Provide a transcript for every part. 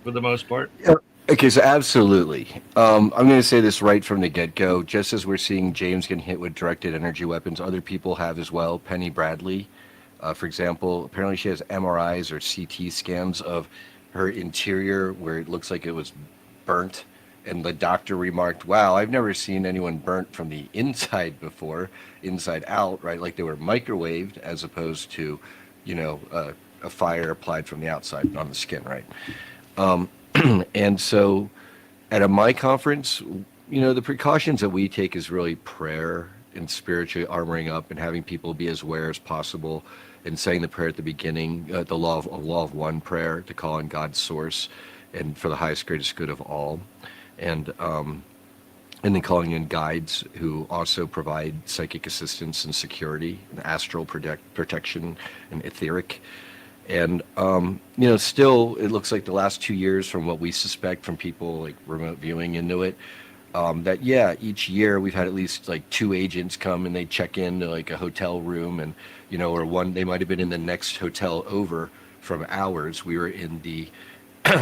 for the most part. Yeah. Okay, so absolutely. I'm going to say this right from the get-go. Just as we're seeing James getting hit with directed energy weapons, other people have as well. Penny Bradley, for example, apparently she has MRIs or CT scans of her interior where it looks like it was burnt. And the doctor remarked, "Wow, I've never seen anyone burnt from the inside before, inside out, right? Like they were microwaved as opposed to, a fire applied from the outside on the skin, right?" And so at a my conference, the precautions that we take is really prayer and spiritually armoring up and having people be as aware as possible and saying the prayer at the beginning, the law of one prayer to call on God's source and for the highest greatest good of all. And and then calling in guides who also provide psychic assistance and security and astral protection and etheric. And still, it looks like the last 2 years, from what we suspect from people like remote viewing into it, that yeah, each year we've had at least like two agents come and they check into like a hotel room, and or one they might have been in the next hotel over from ours. We were in the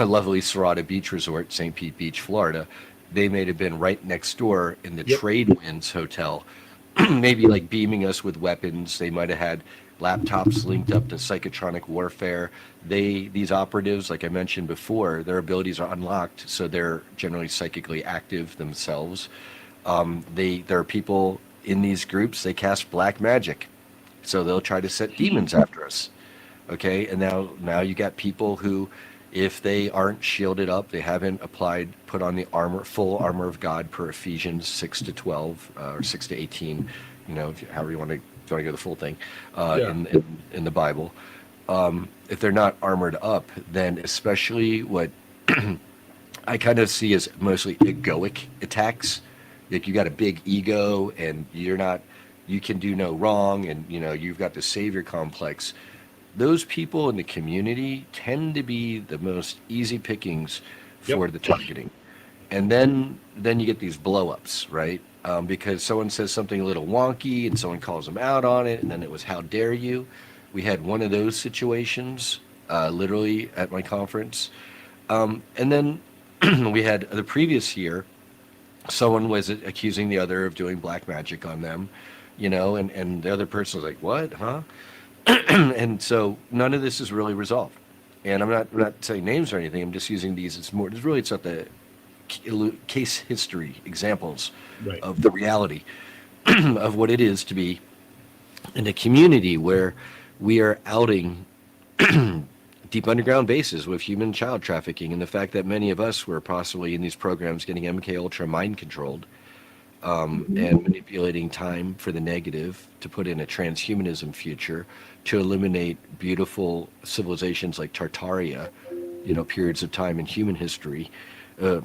lovely Serrata Beach Resort, St. Pete Beach, Florida. They may have been right next door in the Yep. Trade Winds Hotel, maybe like beaming us with weapons. They might have had laptops linked up to psychotronic warfare. These operatives, like I mentioned before, their abilities are unlocked, so they're generally psychically active themselves. There are people in these groups. They cast black magic, so they'll try to set demons after us. Okay, and now you got people who, if they aren't shielded up, they haven't put on the armor, full armor of God per Ephesians 6 to 12 or 6 to 18, however you want to, if you want to go the full thing, Yeah. in the Bible. If they're not armored up, then especially what I kind of see as mostly egoic attacks. Like you got a big ego and you can do no wrong, and you've got the savior complex. Those people in the community tend to be the most easy pickings Yep. for the targeting. And then you get these blowups, right? Because someone says something a little wonky and someone calls them out on it, and then it was how dare you. We had one of those situations literally at my conference. And then we had the previous year, someone was accusing the other of doing black magic on them, and the other person was like, "What, huh?" And so none of this is really resolved. And I'm not saying names or anything. I'm just using these. It's not the case history examples Right. of the reality of what it is to be in a community where we are outing deep underground bases with human child trafficking, and the fact that many of us were possibly in these programs getting MK Ultra mind controlled, and manipulating time for the negative to put in a transhumanism future to eliminate beautiful civilizations like Tartaria, periods of time in human history, a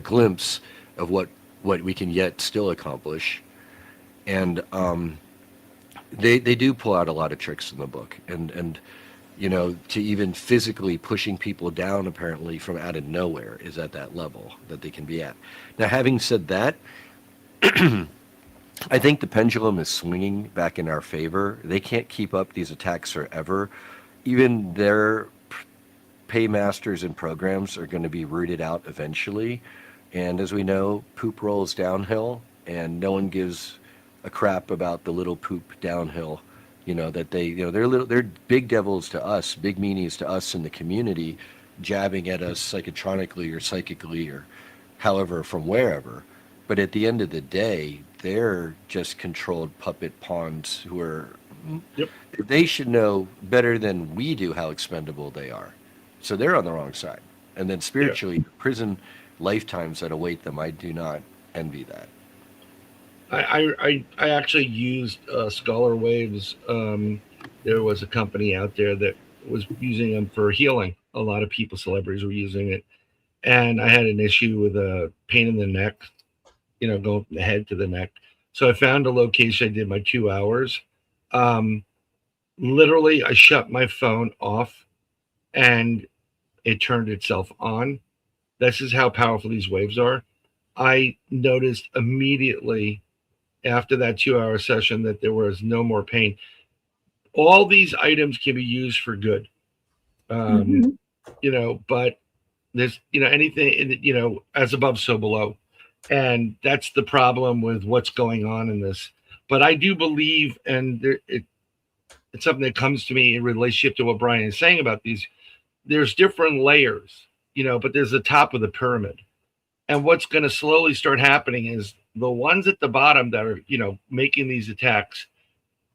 glimpse of what we can yet still accomplish. And they do pull out a lot of tricks in the book, and to even physically pushing people down apparently from out of nowhere is at that level that they can be at. Now, having said that, I think the pendulum is swinging back in our favor. They can't keep up these attacks forever. Even their paymasters and programs are going to be rooted out eventually. And as we know, poop rolls downhill, and no one gives a crap about the little poop downhill. That they're big devils to us, big meanies to us in the community, jabbing at us psychotronically or psychically or however from wherever. But at the end of the day, they're just controlled puppet pawns who are. Yep. They should know better than we do how expendable they are. So they're on the wrong side. And then Yeah. spiritually, prison lifetimes that await them, I do not envy that. I actually used Scholar Waves. There was a company out there that was using them for healing. A lot of people, celebrities, were using it, and I had an issue with a pain in the neck. Going from the head to the neck. So I found a location. I did my 2 hours. Um, Literally, I shut my phone off, and it turned itself on. This is how powerful these waves are. I noticed immediately after that 2 hour session that there was no more pain. All these items can be used for good, um, Mhm. but There's, anything, as above, so below. And that's the problem with what's going on in this. But I do believe, and it's something that comes to me in relationship to what Brian is saying about these. There's different layers, but there's the top of the pyramid. And what's going to slowly start happening is the ones at the bottom that are, making these attacks,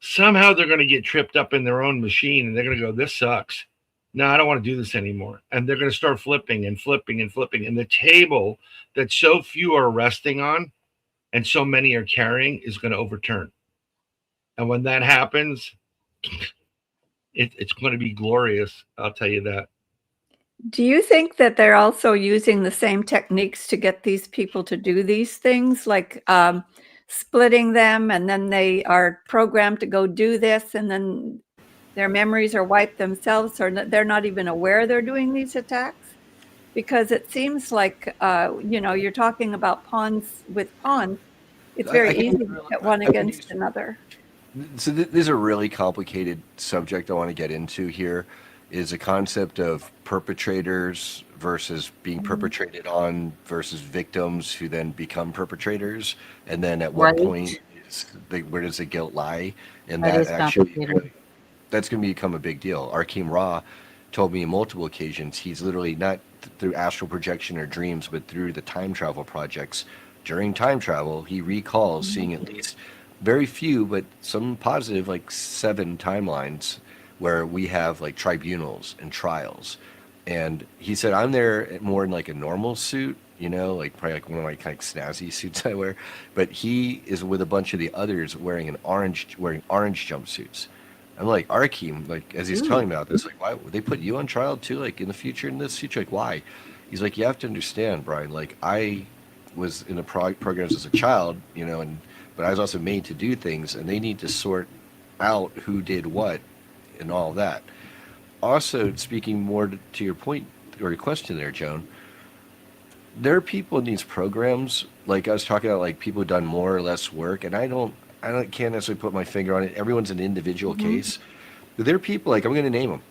somehow they're going to get tripped up in their own machine and they're going to go, this sucks. No, I don't want to do this anymore. And they're going to start flipping and flipping and flipping. And the table that so few are resting on and so many are carrying is going to overturn. And when that happens, it's going to be glorious. I'll tell you that. Do you think that they're also using the same techniques to get these people to do these things, like splitting them, and then they are programmed to go do this, and then their memories are wiped themselves, or they're not even aware they're doing these attacks? Because it seems like, you're talking about pawns with pawns. It's very easy to get one against another. So this is a really complicated subject I want to get into here. Is a concept of perpetrators versus being perpetrated on versus victims who then become perpetrators, and then at what point where does the guilt lie? And that actually that's going to become a big deal. Arkeem Ra told me on multiple occasions he's literally not through astral projection or dreams, but through the time travel projects. During time travel, he recalls seeing at least very few, but some positive, like 7 timelines where we have like tribunals and trials. And he said, I'm there more in like a normal suit, like probably like one of my kind of snazzy suits I wear. But he is with a bunch of the others wearing orange jumpsuits. I'm like, Arkeem, like as he's telling me about this, like, why would they put you on trial too? Like in the future in this future, like why? He's like, you have to understand, Brian, like I was in the programs as a child, but I was also made to do things, and they need to sort out who did what and all that. Also, speaking more to your point or your question there, Joan, there are people in these programs, like I was talking about, like people who've done more or less work, and can't necessarily put my finger on it. Everyone's an individual case. But there are people, like I'm going to name them,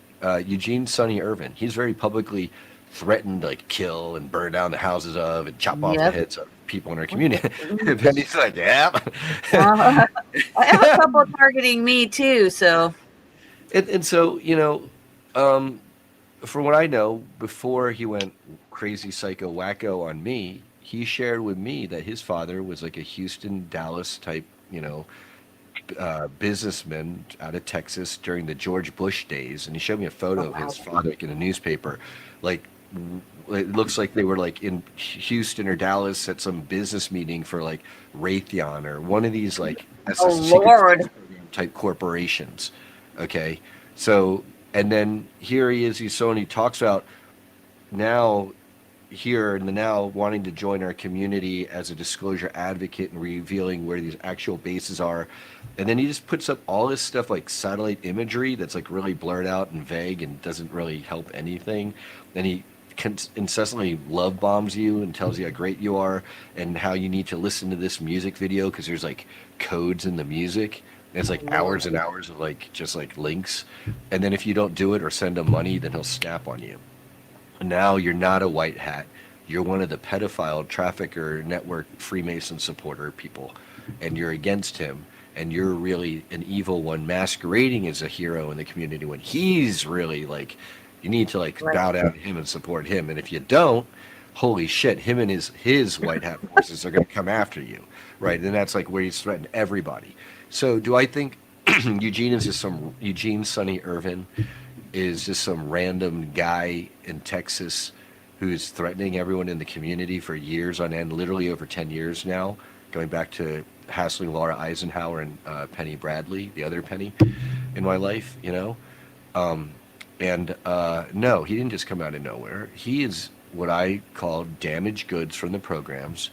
Eugene Sonny Irvin. He's very publicly threatened to like kill and burn down the houses of and chop off the heads of people in our community. And he's like, yeah. I have a couple targeting me too, so. And so, from what I know, before he went crazy psycho wacko on me, he shared with me that his father was like a Houston, Dallas type, businessman out of Texas during the George Bush days. And he showed me a photo of his father in a newspaper. Like, it looks like they were like in Houston or Dallas at some business meeting for like Raytheon or one of these like Lord type corporations. Okay. So, and then here he is, he talks about now here and now wanting to join our community as a disclosure advocate and revealing where these actual bases are. And then he just puts up all this stuff like satellite imagery that's like really blurred out and vague and doesn't really help anything. And he incessantly love bombs you and tells you how great you are and how you need to listen to this music video because there's like codes in the music. And it's like hours and hours of like just like links. And then if you don't do it or send him money, then he'll snap on you. Now you're not a white hat. You're one of the pedophile trafficker network Freemason supporter people, and you're against him. And you're really an evil one masquerading as a hero in the community when he's really like, you need to like bow down to him and support him. And if you don't, holy shit, him and his white hat forces are going to come after you, right? And that's like where he's threatened everybody. So do I think Eugene Sonny Irvin is just some random guy in Texas who's threatening everyone in the community for years on end, literally over 10 years now, going back to hassling Laura Eisenhower and Penny Bradley, the other Penny in my life, no, he didn't just come out of nowhere. He is what I call damaged goods from the programs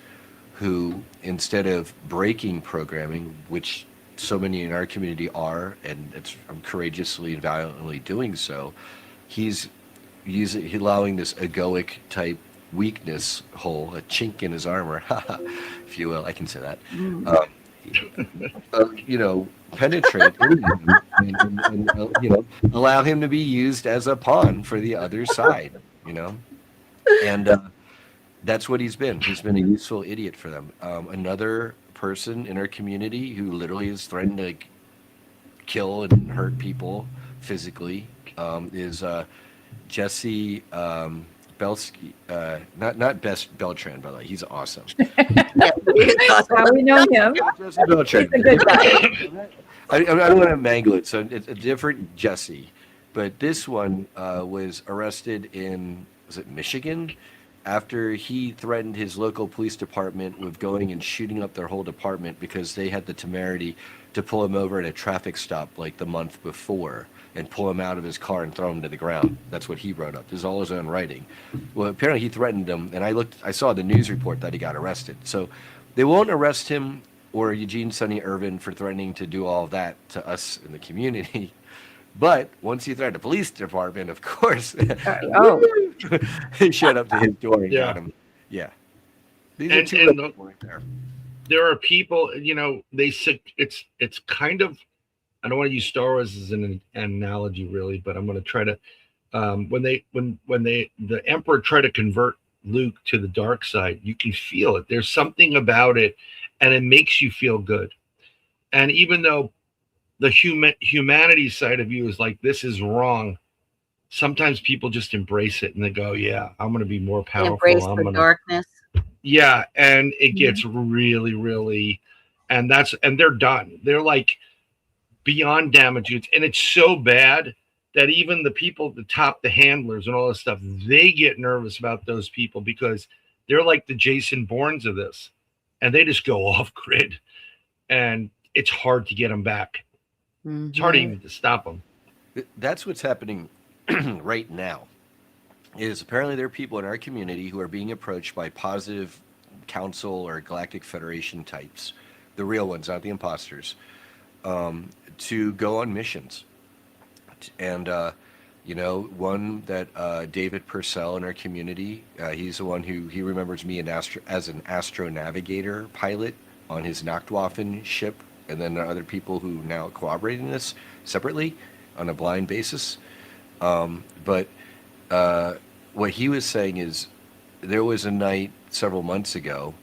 who, instead of breaking programming, which so many in our community are, and I'm courageously and valiantly doing so, he's allowing this egoic type weakness hole, a chink in his armor, if you will, I can say that, penetrate and allow him to be used as a pawn for the other side. And that's what he's been. He's been a useful idiot for them. Another person in our community who literally is threatened to like, kill and hurt people physically is Jesse Belsky. Not Best Beltran, by the way. He's awesome. Yeah. How we know him. Jesse Beltran. He's a good guy. I don't want to mangle it, so it's a different Jesse. But this one was arrested in, was it Michigan? After he threatened his local police department with going and shooting up their whole department because they had the temerity to pull him over at a traffic stop like the month before and pull him out of his car and throw him to the ground. That's what he wrote up. This is all his own writing. Well, apparently he threatened them, and I saw the news report that he got arrested. So they won't arrest him or Eugene Sonny Irvin for threatening to do all of that to us in the community. But once he threatened the police department, of course, he showed up to his door and got him. Yeah. These are two people right there. There are people, you know, they said it's kind of, I don't want to use Star Wars as an analogy really, but I'm going to try to when the Emperor tried to convert Luke to the dark side, you can feel it. There's something about it, and it makes you feel good. And even though the humanity side of you is like, this is wrong, sometimes people just embrace it and they go, yeah, I'm going to be more powerful. Embrace the darkness. Yeah, and it gets really, really, and they're done. They're like beyond damage. And it's so bad that even the people at the top, the handlers and all this stuff, they get nervous about those people because they're like the Jason Bournes of this, and they just go off grid, and it's hard to get them back. Mm-hmm. It's hard even to stop them. That's what's happening right now. Is apparently there are people in our community who are being approached by positive council or Galactic Federation types, the real ones, not the imposters, to go on missions. And, you know, one that David Purcell in our community, he's the one who, he remembers me as an astronavigator pilot on his Nachtwaffen ship. And then there are other people who now cooperate in this separately on a blind basis. But what he was saying is there was a night several months ago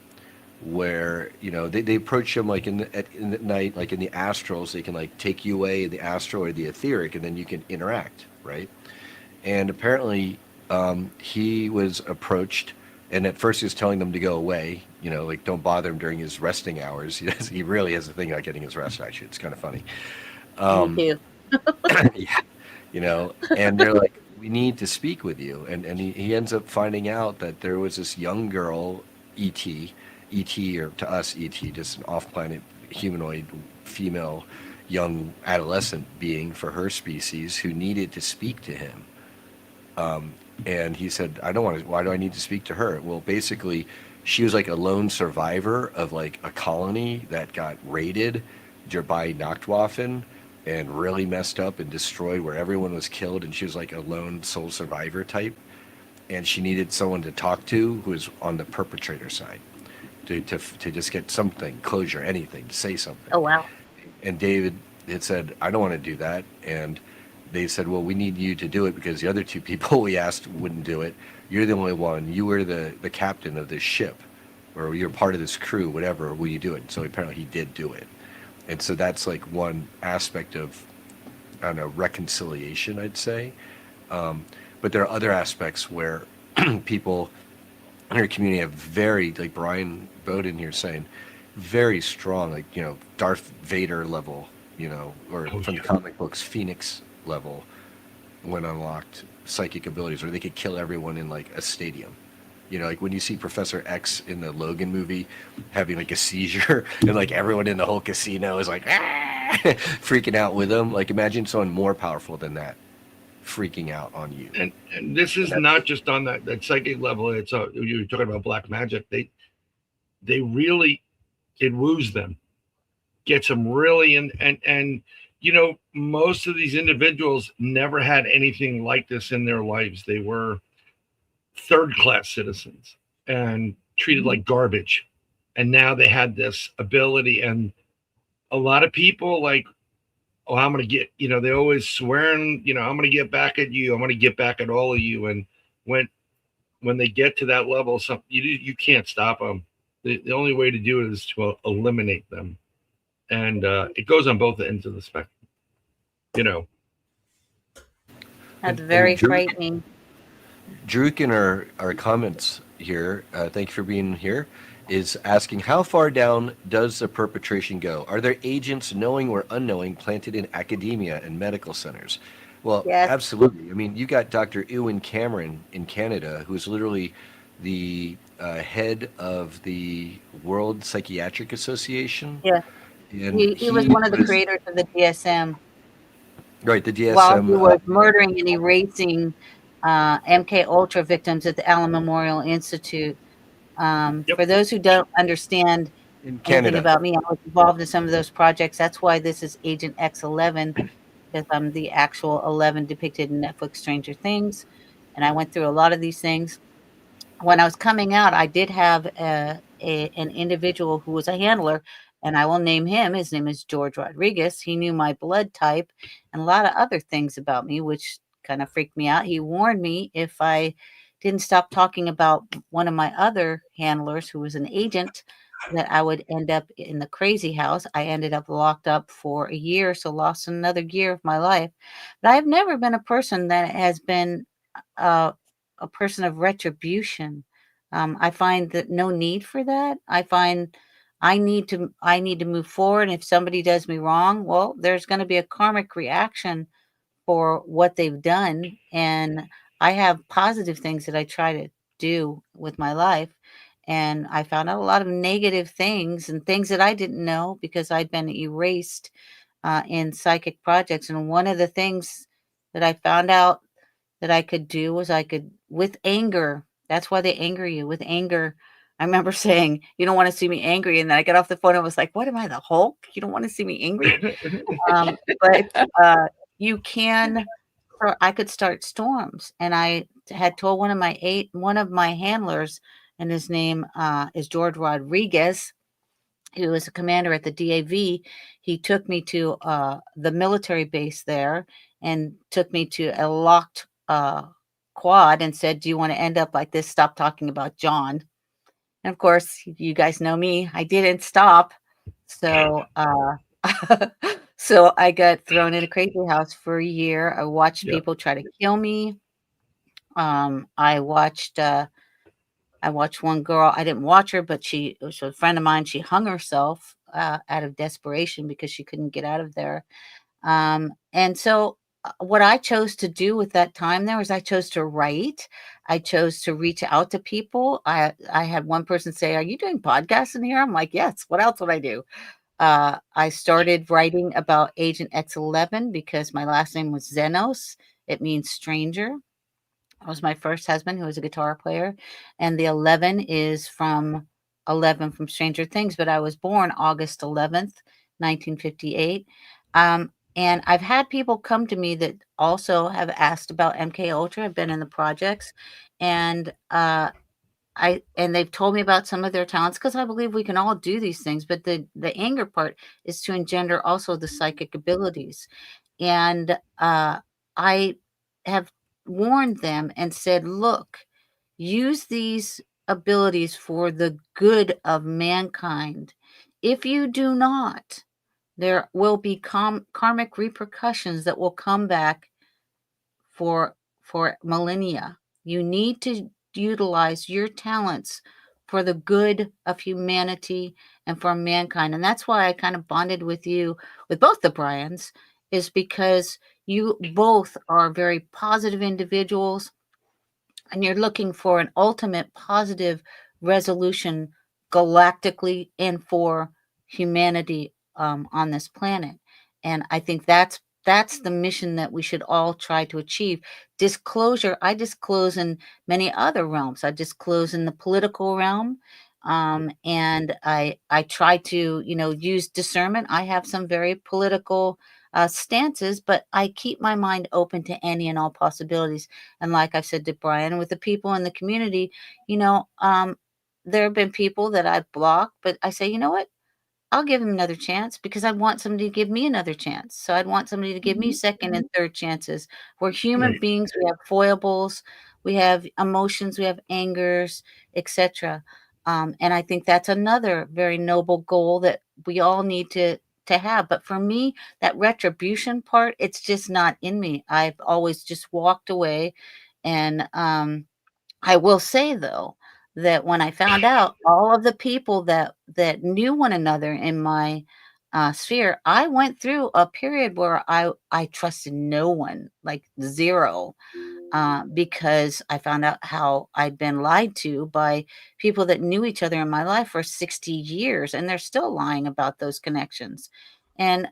where, you know, they approach him like in the night, like in the astrals, they can like take you away in the astral or the etheric, and then you can interact, right? And apparently he was approached, and at first he was telling them to go away, you know, like don't bother him during his resting hours. He really has a thing about getting his rest, actually. It's kind of funny. Me too. Yeah, you know, and they're like, we need to speak with you. And he ends up finding out that there was this young girl, E.T., or to us, E.T., just an off-planet humanoid female young adolescent being for her species who needed to speak to him. And he said, I don't want to, why do I need to speak to her? Well, basically, she was like a lone survivor of like a colony that got raided by Nachtwaffen and really messed up and destroyed, where everyone was killed, and she was like a lone sole survivor type, and she needed someone to talk to who was on the perpetrator side to just get something, closure, anything, to say something. Oh wow. And David had said, I don't want to do that, and they said, well, we need you to do it because the other two people we asked wouldn't do it. You're the only one. You were the captain of this ship, or you're part of this crew, whatever, will you do it? So apparently he did do it. And so that's like one aspect of, I don't know, reconciliation, I'd say. But there are other aspects where people in our community have very, like Brian Bowden here saying, very strong, like, you know, Darth Vader level, you know, or from the comic books, Phoenix level, when unlocked psychic abilities, where they could kill everyone in like a stadium. You know, like when you see Professor X in the Logan movie having like a seizure and like everyone in the whole casino is like freaking out with him. Like imagine someone more powerful than that freaking out on you. And this is not just on that psychic level. It's you're talking about black magic. They really, it woos them, gets them really and you know, most of these individuals never had anything like this in their lives. They were third-class citizens and treated like garbage, and now they had this ability. And a lot of people like, oh, I'm gonna get, you know, they always swearing, you know, I'm gonna get back at you, I'm gonna get back at all of you. And when when they get to that level, you can't stop them. The only way to do it is to eliminate them, and it goes on both ends of the spectrum. You know, That's And very Drew, frightening. Druk in our comments here, thank you for being here, is asking how far down does the perpetration go? Are there agents, knowing or unknowing, planted in academia and medical centers? Well, Yes. absolutely. I mean, you got Dr. Ewan Cameron in Canada, who's literally the head of the World Psychiatric Association, Yeah. and He was he one of the was creators of the DSM right the while he DSM. was murdering and erasing MK Ultra victims at the Allen Memorial Institute. yep. For those who don't understand In anything Canada. about me, I was involved in some of those projects. That's why this is Agent X11, because I'm the actual 11 depicted in Netflix Stranger Things. And I went through a lot of these things. When I was coming out, I did have an individual who was a handler, and I will name him. His name is George Rodriguez. He knew my blood type and a lot of other things about me, which kind of freaked me out. He warned me if I didn't stop talking about one of my other handlers, who was an agent, that I would end up in the crazy house. I ended up locked up for a year, so lost another year of my life. But I've never been a person that has been uh, a person of retribution. I find that no need for that. I find I need to move forward. If somebody does me wrong, well, there's going to be a karmic reaction for what they've done, and I have positive things that I try to do with my life. And I found out a lot of negative things and things that I didn't know because I'd been erased in psychic projects. And one of the things that I found out that I could do was I could, with anger, that's why they anger you with anger. I remember saying, "You don't want to see me angry." And then I got off the phone and was like, "What am I, the Hulk? You don't want to see me angry?" But you can, or I could start storms. And I had told one of my handlers, and his name is George Rodriguez, who was a commander at the DAV. He took me to the military base there and took me to a locked quad and said, "Do you want to end up like this? Stop talking about John." And of course, you guys know me. I didn't stop. So, so I got thrown in a crazy house for a year. I watched Yeah. people try to kill me. Um, I watched uh, I watched one girl. I didn't watch her, but she it was a friend of mine. She hung herself out of desperation because she couldn't get out of there. And so, what I chose to do with that time there was I chose to write. I chose to reach out to people. I had one person say, "Are you doing podcasts in here?" I'm like, "Yes. What else would I do?" I started writing about Agent X11 because my last name was Xenos. It means stranger. It was my first husband who was a guitar player, and the 11 is from 11 from Stranger Things, but I was born August 11th, 1958. And I've had people come to me that also have asked about MK Ultra. I've been in the projects, and they've told me about some of their talents because I believe we can all do these things. But the anger part is to engender also the psychic abilities. And I have warned them and said, "Look, use these abilities for the good of mankind. If you do not, there will be karmic repercussions that will come back for millennia. You need to utilize your talents for the good of humanity and for mankind." And that's why I kind of bonded with you, with both the Bryans, is because you both are very positive individuals and you're looking for an ultimate positive resolution galactically and for humanity on this planet. And I think that's the mission that we should all try to achieve. Disclosure, I disclose in many other realms. I disclose in the political realm. And I try to, use discernment. I have some very political stances, but I keep my mind open to any and all possibilities. And like I've said to Brian, with the people in the community, you know, um, there have been people that I've blocked, but I say, you know what? I'll give him another chance because I want somebody to give me another chance. So I'd want somebody to give me second and third chances. We're human Right. beings. We have foibles. we have emotions, we have angers, etc. And I think that's another very noble goal that we all need to have. But for me, that retribution part, it's just not in me. I've always just walked away. And I will say though that when I found out all of the people that knew one another in my sphere, I went through a period where I trusted no one, like zero, because I found out how I'd been lied to by people that knew each other in my life for 60 years, and they're still lying about those connections. And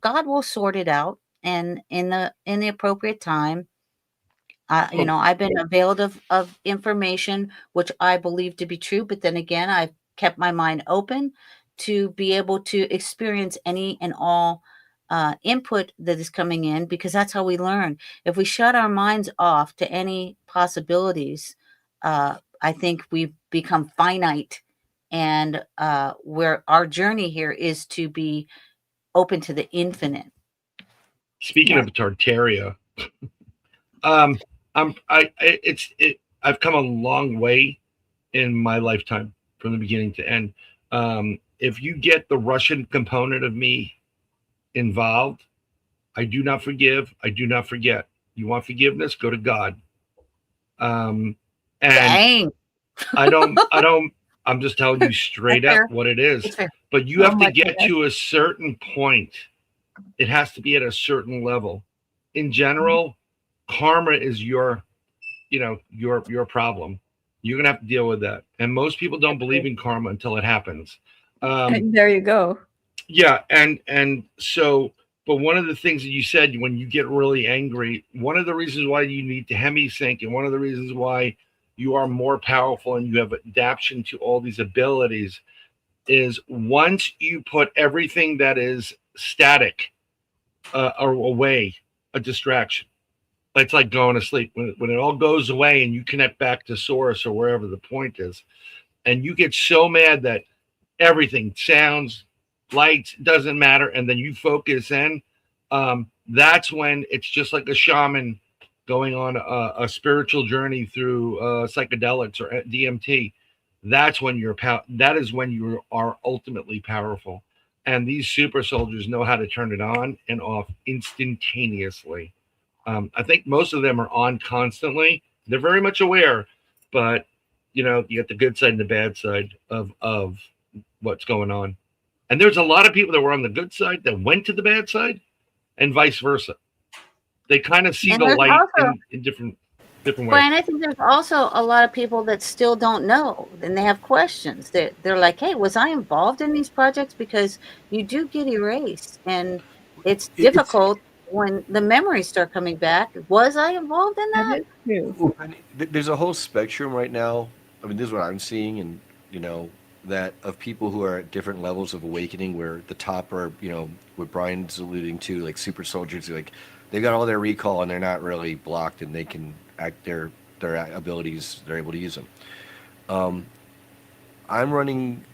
God will sort it out, and in the appropriate time. Well, I've been availed of information which I believe to be true, but then again, I've kept my mind open to be able to experience any and all input that is coming in, because that's how we learn. If we shut our minds off to any possibilities, I think we become finite, and where our journey here is to be open to the infinite. speaking Yeah. of Tartaria, um, I've come a long way in my lifetime from the beginning to end. If you get the Russian component of me involved, I do not forgive. I do not forget. You want forgiveness? Go to God. Um, and Dang. I don't, I'm just telling you That's straight up fair. what it is. That's fair. But you So have to much of get that. to a certain point. It has to be at a certain level. In general, karma is your problem. You're gonna have to deal with that. And most people don't believe in karma until it happens. Um, There you go. yeah, and so, but one of the things that you said, when you get really angry, one of the reasons why you need to hemisync, and one of the reasons why you are more powerful and you have adaptation to all these abilities, is once you put everything that is static or away, a distraction. It's like going to sleep. When it all goes away and you connect back to source or wherever the point is, and you get so mad that everything, sounds, lights, doesn't matter, and then you focus in, that's when it's just like a shaman going on a spiritual journey through psychedelics or DMT. That's when that is when you are ultimately powerful. And these super soldiers know how to turn it on and off instantaneously. I think most of them are on constantly. They're very much aware, but you get the good side and the bad side of what's going on. And there's a lot of people that were on the good side that went to the bad side, and vice versa. They kind of see And the there's light also, in different ways. Brian, I think there's also a lot of people that still don't know, and they have questions. They're like, "Hey, was I involved in these projects?" Because you do get erased, and it's It's difficult when the memories start coming back. Was I involved in That that? is true. there's a whole spectrum right now. I mean, this is what I'm seeing, and that of people who are at different levels of awakening. Where the top are, what Brian's alluding to, like super soldiers, like they've got all their recall and they're not really blocked, and they can act their abilities. They're able to use them. Um, I'm running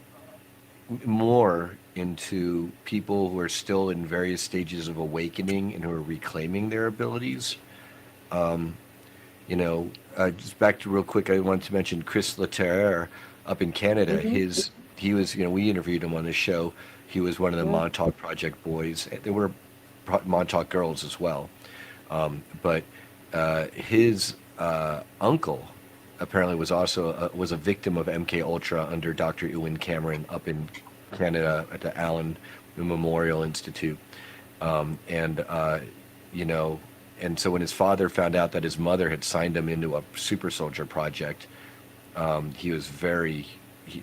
more into people who are still in various stages of awakening and who are reclaiming their abilities. Um, just back to real quick, I wanted to mention Chris Laterre up in Canada. Hmm. He was, we interviewed him on this show. He was one of the Yeah. Montauk Project boys. There were Montauk girls as well. But his uncle apparently was also was a victim of MK Ultra under Dr. Ewan Cameron up in Canada at the Allen Memorial Institute. And you know, and so when his father found out that his mother had signed him into a super soldier project, he was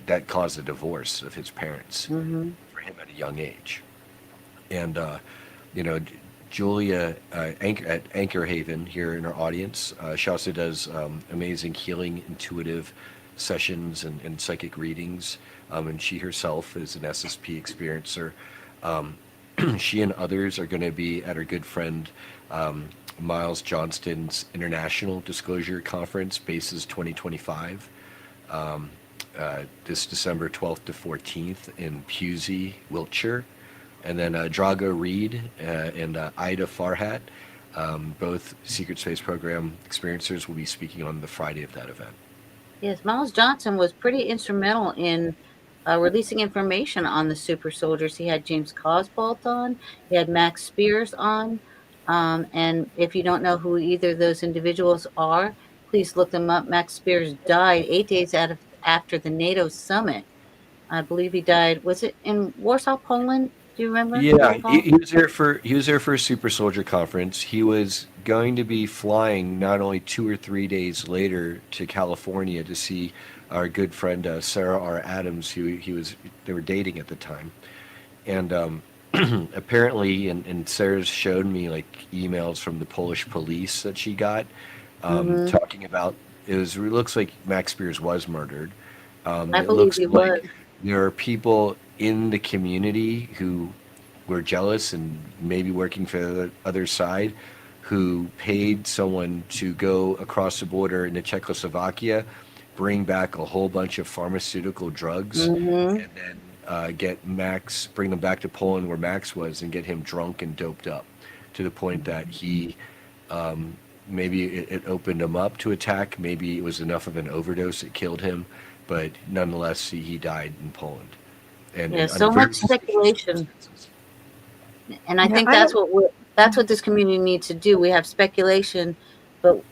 that caused a divorce of his parents Hmm. for him at a young age. And you know, Julia at Anchor Haven here in our audience, she also does amazing healing, intuitive sessions and psychic readings. And she herself is an SSP experiencer. Um, she and others are going to be at her good friend Miles Johnston's International Disclosure Conference, Bases 2025, um, this December 12th to 14th in Pusey, Wiltshire. And then Drago Reed and Ida Farhat Both Secret Space Program experiencers will be speaking on the Friday of that event. Yes, Miles Johnson was pretty instrumental in releasing information on the super soldiers. He had James Cosbolt on, he had Max Spears on. And if you don't know who either of those individuals are, please look them up. Max Spears died 8 days after the NATO summit. I believe he died. Was it in Warsaw, Poland? Do you remember? Do you Yeah, recall? he was there for a Super Soldier conference. He was going to be flying not only 2 or 3 days later to California to see our good friend Sarah R. Adams, who they were dating at the time, and apparently, and Sarah showed me like emails from the Polish police that she got Hmm. talking about it looks like Max Spears was murdered. I It believe looks he was. like there are people in the community who were jealous and maybe working for the other side who paid someone to go across the border into Czechoslovakia, bring back a whole bunch of pharmaceutical drugs, Hmm. and then bring them back to Poland where Max was, and get him drunk and doped up to the point that he maybe it opened him up to attack. Maybe it was enough of an overdose that killed him, but nonetheless, he died in Poland, and Yeah, under so very much suspicious speculation. circumstances. And I Yeah, think I don't. that's what this community needs to do. We have speculation, but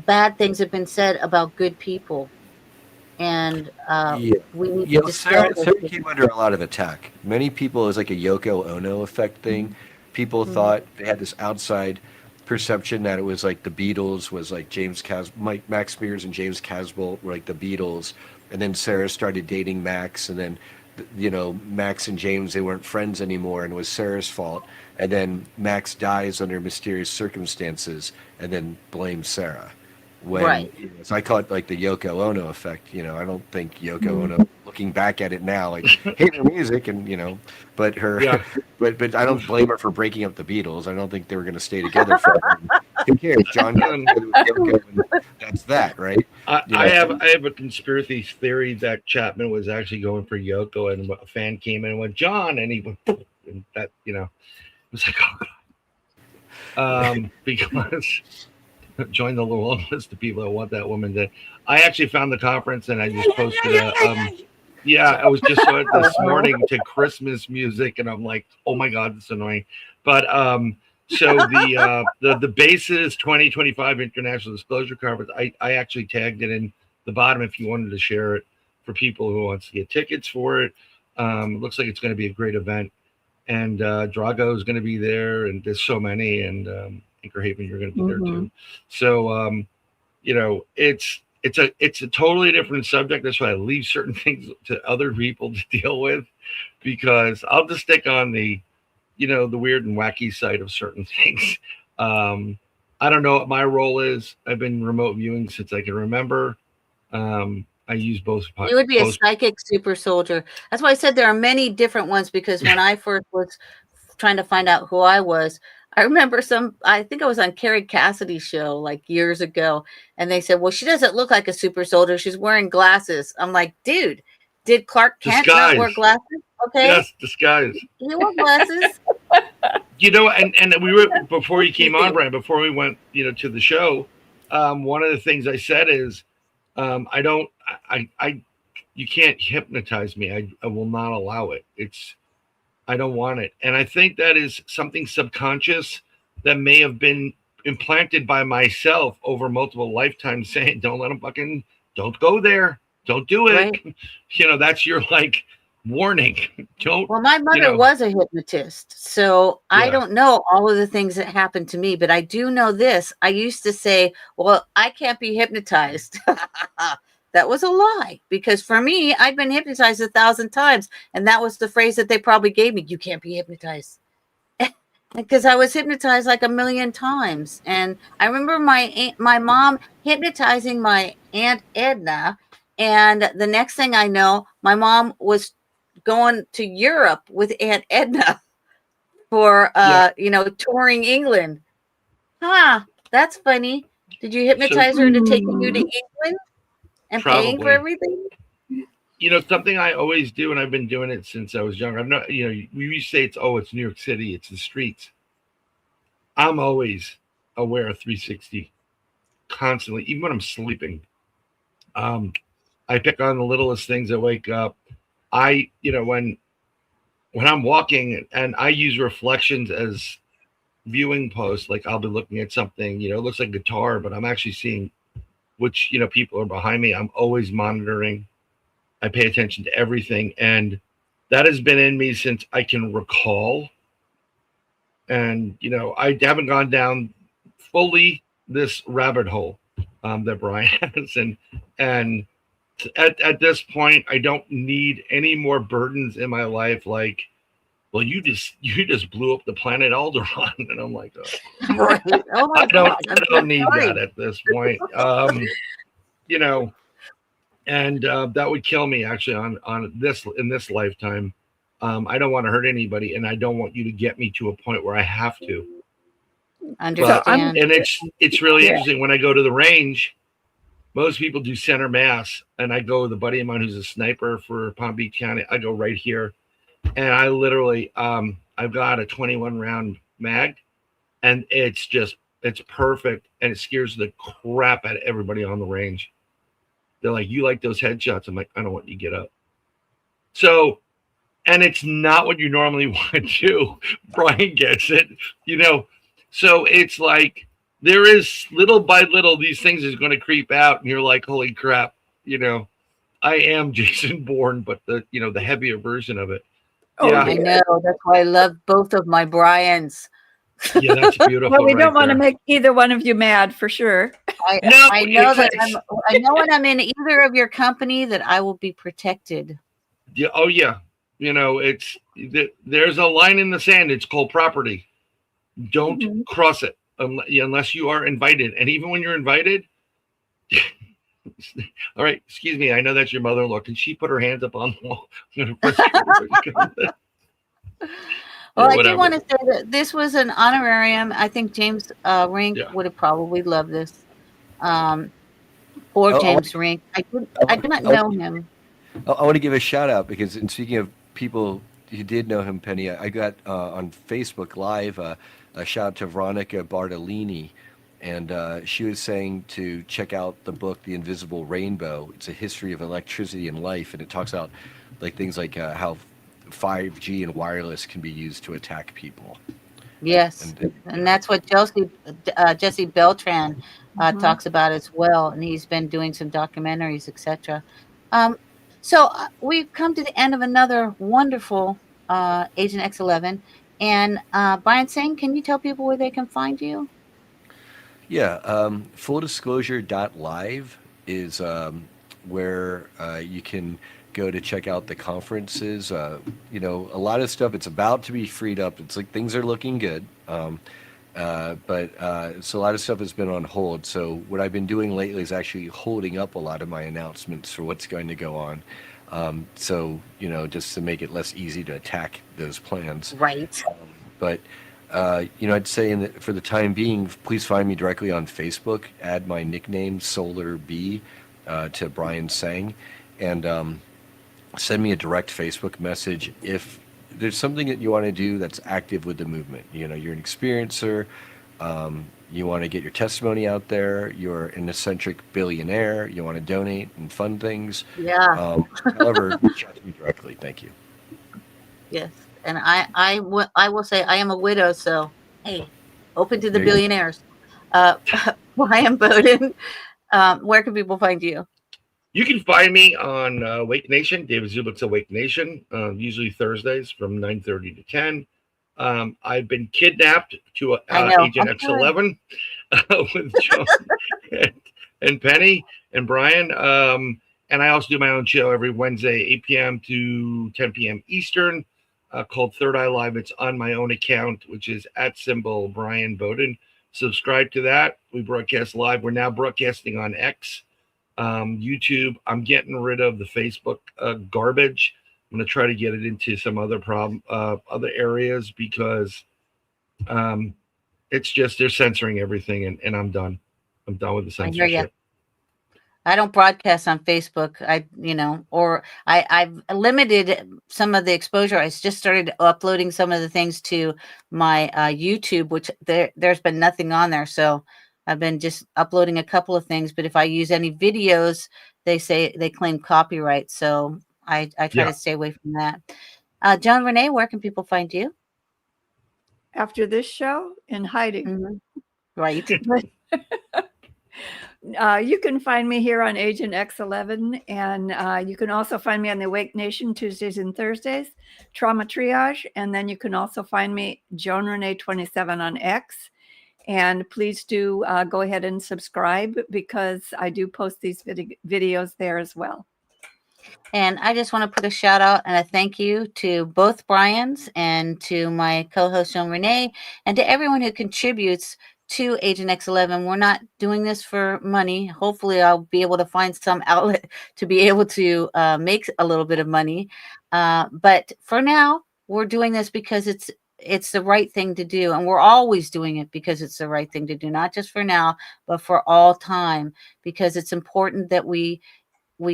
bad things have been said about good people, and Yeah. we need You to know, dispel those Sarah things. came under a lot of attack. Many people, it was like a Yoko Ono effect thing. People Mhm. thought they had this outside perception that it was like the Beatles was like Max Spears and James Casbolt were like the Beatles, and then Sarah started dating Max, and then Max and James, they weren't friends anymore, and it was Sarah's fault. And then Max dies under mysterious circumstances, and then blames Sarah. Right. So I call it like the Yoko Ono effect. I don't think Yoko Mhm. Ono, looking back at it now, like hate her music, and but her, Yeah. but I don't blame her for breaking up the Beatles. I don't think they were going to stay together forever. Who cares? John got Um, together with Yoko, and that's that, right? I, You I know, have I have a conspiracy theory that Chapman was actually going for Yoko, and a fan came in and went John, and he went, "Poof," and that it was like, oh God, because join the long list of people that want that woman. That I actually found the conference, and I just posted yeah, so I was just saw it this morning to Christmas music, and I'm like, oh my God, this is annoying. But so the basis 2025 International Disclosure Conference, I actually tagged it in the bottom if you wanted to share it for people who wants to get tickets for it. It looks like it's going to be a great event, and Drago is going to be there, and there's so many, and Anchor Haven, you're going to be there too. Mhm. So it's a totally different subject. That's why I leave certain things to other people to deal with, because I'll just stick on the weird and wacky side of certain things. Um, I don't know what my role is. I've been remote viewing since I can remember. I use both You would be a both. psychic super soldier. That's why I said there are many different ones, because when I first was trying to find out who I was, I remember I think I was on Carrie Cassidy's show like years ago, and they said, well, she doesn't look like a super soldier. She's wearing glasses. I'm like, dude, did Clark Kent not wear Disguise. glasses? Okay. Yes, disguise. He wore glasses. And we were before you came on, Easy. Brian. Before we went, to the show. One of the things I said is, I don't, I, you can't hypnotize me. I will not allow it. I don't want it. And I think that is something subconscious that may have been implanted by myself over multiple lifetimes, saying, don't let them don't go there. Don't do it. Right. That's your like warning. Don't, Well, my you mother know, was a hypnotist, so I yeah, don't know all of the things that happened to me, but I do know this. I used to say, well, I can't be hypnotized. That was a lie, because for me, I'd been hypnotized 1,000 times, and that was the phrase that they probably gave me. You can't be hypnotized. Because I was hypnotized like a million times. And I remember my mom hypnotizing my Aunt Edna, and the next thing I know, my mom was going to Europe with Aunt Edna for yeah. touring England. Huh, that's funny. Did you So hypnotize her to taking you to Mm. England and paying for probably, everything? something I always do, and I've been doing it since I was younger. I'm not, we used to say it's New York City, it's the streets. I'm always aware of 360 constantly, even when I'm sleeping. Um, I pick on the littlest things. I wake up. When I'm walking, and I use reflections as viewing posts. Like I'll be looking at something, it looks like guitar, but I'm actually seeing which people are behind me. I'm always monitoring. I pay attention to everything, and that has been in me since I can recall. And I haven't gone down fully this rabbit hole that Brian has, and at this point, I don't need any more burdens in my life. Like, well, you just blew up the planet Alderaan, and I'm like, Right. Oh I my don't God. I I'm so don't need sorry. that at this point. You know, and that would kill me actually on this in this lifetime. I don't want to hurt anybody, and I don't want you to get me to a point where I have to. But So I'm, Understand. and it's really yeah. interesting when I go to the range. Most people do center mass, and I go with a buddy of mine who's a sniper for Palm Beach County. I go right here, and I literally I've got a 21 round mag, and it's perfect, and it scares the crap out of everybody on the range. They're like, "You like those headshots?" I'm like, "I don't want you to get up." So, and it's not what you normally want to do. Brian gets it, you know. So it's like there is little by little these things is going to creep out, and you're like, "Holy crap!" You know, I am Jason Bourne, but the heavier version of it. Oh, Yeah, I yeah. know. That's why I love both of my Bryans. yeah, that's Well, beautiful we right don't want to there. make either one of you mad for sure. No, I know that I know when I'm in either of your company that I will be protected. yeah, oh yeah, there's a line in the sand. It's called property. Don't Mhm. cross it unless you are invited. And even when you're invited, all right, excuse me, I know that's your mother-in-law. Can she put her hands up on the wall? I'm gonna Well, or I do want whatever. to say that this was an honorarium. I think James Rink Yeah. would have probably loved this. Um, or Oh, James Rink. I do not know him. I want to give a shout out because, in speaking of people who did know him, Penny, I got on Facebook Live a shout out to Veronica Bartolini, and she was saying to check out the book The Invisible Rainbow. It's a history of electricity and life, and it talks about like things like how 5G and wireless can be used to attack people. Yes, and that's what Jesse Beltran Mhm. talks about as well, and he's been doing some documentaries, etc. Um, so we've come to the end of another wonderful Agent X11, and Brian Singh, can you tell people where they can find you? Yeah, full disclosure live is where you can go to check out the conferences. A lot of stuff it's about to be freed up. It's like things are looking good, but so a lot of stuff has been on hold. So what I've been doing lately is actually holding up a lot of my announcements for what's going to go on. So just to make it less easy to attack those plans. Right. But I'd say for the time being, please find me directly on Facebook. Add my nickname Solar B to Brian Sang, and send me a direct Facebook message if there's something that you want to do that's active with the movement. You're an experiencer. You want to get your testimony out there. You're an eccentric billionaire. You want to donate and fund things. Yeah. However, reach out to me directly. Thank you. Yes. And I will say I am a widow, so hey, open to the There you go. billionaires. Uh, Brian Bowden, where can people find you? You can find me on Wake Nation, David Zubik's Awake Nation, usually Thursdays from 9:30 to 10. I've been kidnapped to I know. Agent I'm sure. X11 with John and, and Penny and Brian. And I also do my own show every Wednesday, 8 p.m. to 10 p.m. Eastern, called Third Eye Live. It's on my own account, which is @ Brian Bowden. Subscribe to that. We broadcast live. We're now broadcasting on X, YouTube. I'm getting rid of the Facebook garbage. I'm going to try to get it into some other other areas because it's just they're censoring everything, and I'm done. I'm done with the I hear you. censorship. I don't broadcast on Facebook. I've limited some of the exposure. I just started uploading some of the things to my YouTube, which there's been nothing on there. So I've been just uploading a couple of things. But if I use any videos, they say they claim copyright. So I try Yeah. to stay away from that. Joan Renee, where can people find you? After this show, in hiding. Mm-hmm. Right. You can find me here on Agent X11, and you can also find me on the Awake Nation Tuesdays and Thursdays, Trauma Triage, and then you can also find me Joan Renee 27 on X. And please do go ahead and subscribe, because I do post these videos there as well. And I just want to put a shout out and a thank you to both Brian's and to my co-host Joan Renee, and to everyone who contributes to Agent X11. We're not doing this for money. Hopefully I'll be able to find some outlet to be able to make a little bit of money. But for now, we're doing this because it's the right thing to do. And we're always doing it because it's the right thing to do, not just for now, but for all time, because it's important that we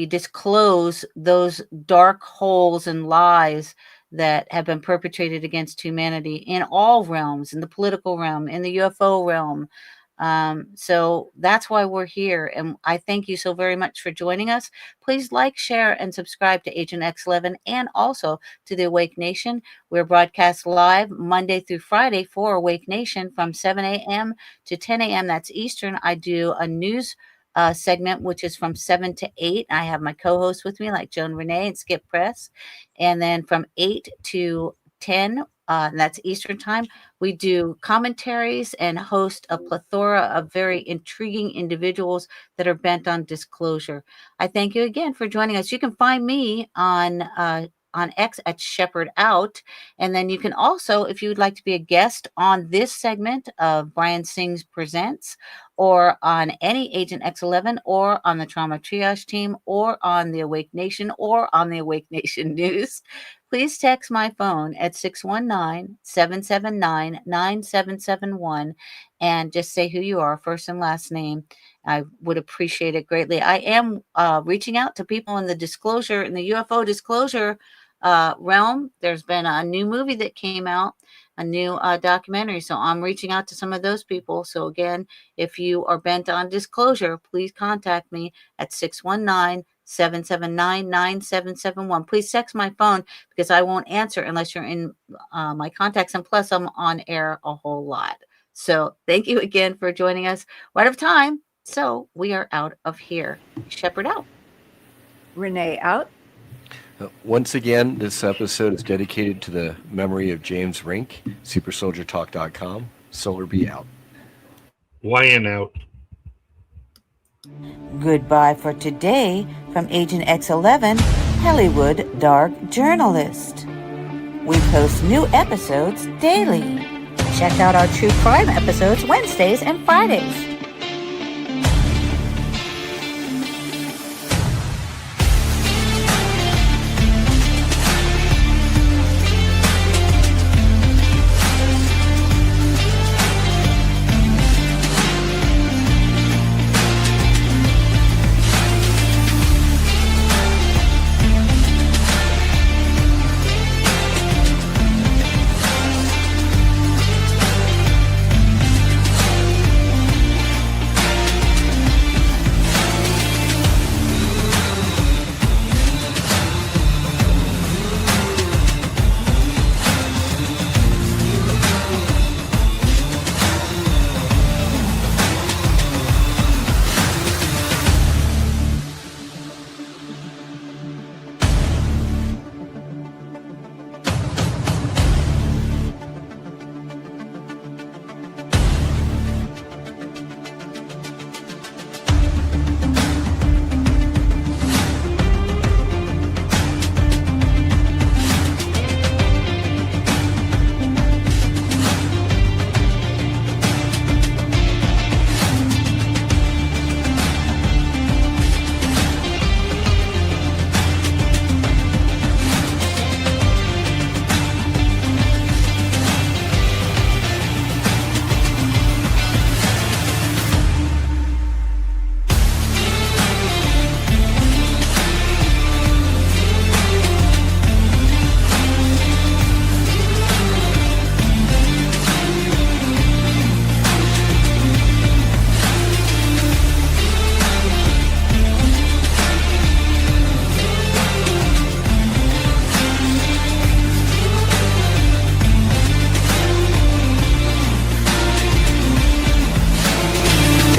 disclose those dark holes and lies that have been perpetrated against humanity in all realms, in the political realm, in the UFO realm. So that's why we're here. And I thank you so very much for joining us. Please like, share, and subscribe to Agent X11 and also to the Awake Nation. We're broadcast live Monday through Friday for Awake Nation from 7 a.m. to 10 a.m. That's Eastern. I do a news segment, which is from 7 to 8. I have my co-hosts with me, like Joan Renee and Skip Press. And then from 8 to 10, and that's Eastern time, we do commentaries and host a plethora of very intriguing individuals that are bent on disclosure. I thank you again for joining us. You can find me on X at Shepherd Out. And then you can also, if you would like to be a guest on this segment of Brian Sings Presents, or on any Agent X11, or on the Trauma Triage team, or on the Awake Nation, or on the Awake Nation News, please text my phone at 619-779-9771 and just say who you are, first and last name. I would appreciate it greatly. I am reaching out to people in the disclosure, in the UFO disclosure realm. There's been a new movie that came out, a new documentary. So I'm reaching out to some of those people. So again, if you are bent on disclosure, please contact me at 619-779-9771. Please text my phone, because I won't answer unless you're in my contacts. And plus, I'm on air a whole lot. So thank you again for joining us. We're out of time, so we are out of here. Shepherd out. Renee out. Once again, this episode is dedicated to the memory of James Rink. SuperSoldierTalk.com. Solar Bee out. YN out. Goodbye for today from Agent X11, Hollywood Dark Journalist. We post new episodes daily. Check out our true crime episodes Wednesdays and Fridays.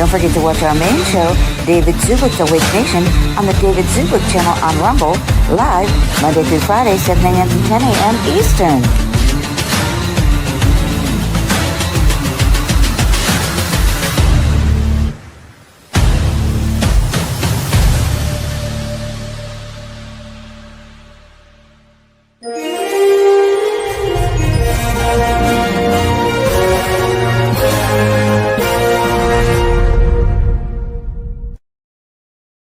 Don't forget to watch our main show, David Zubik's Awake Nation, on the David Zubik channel on Rumble, live Monday through Friday, 7 a.m. to 10 a.m. Eastern.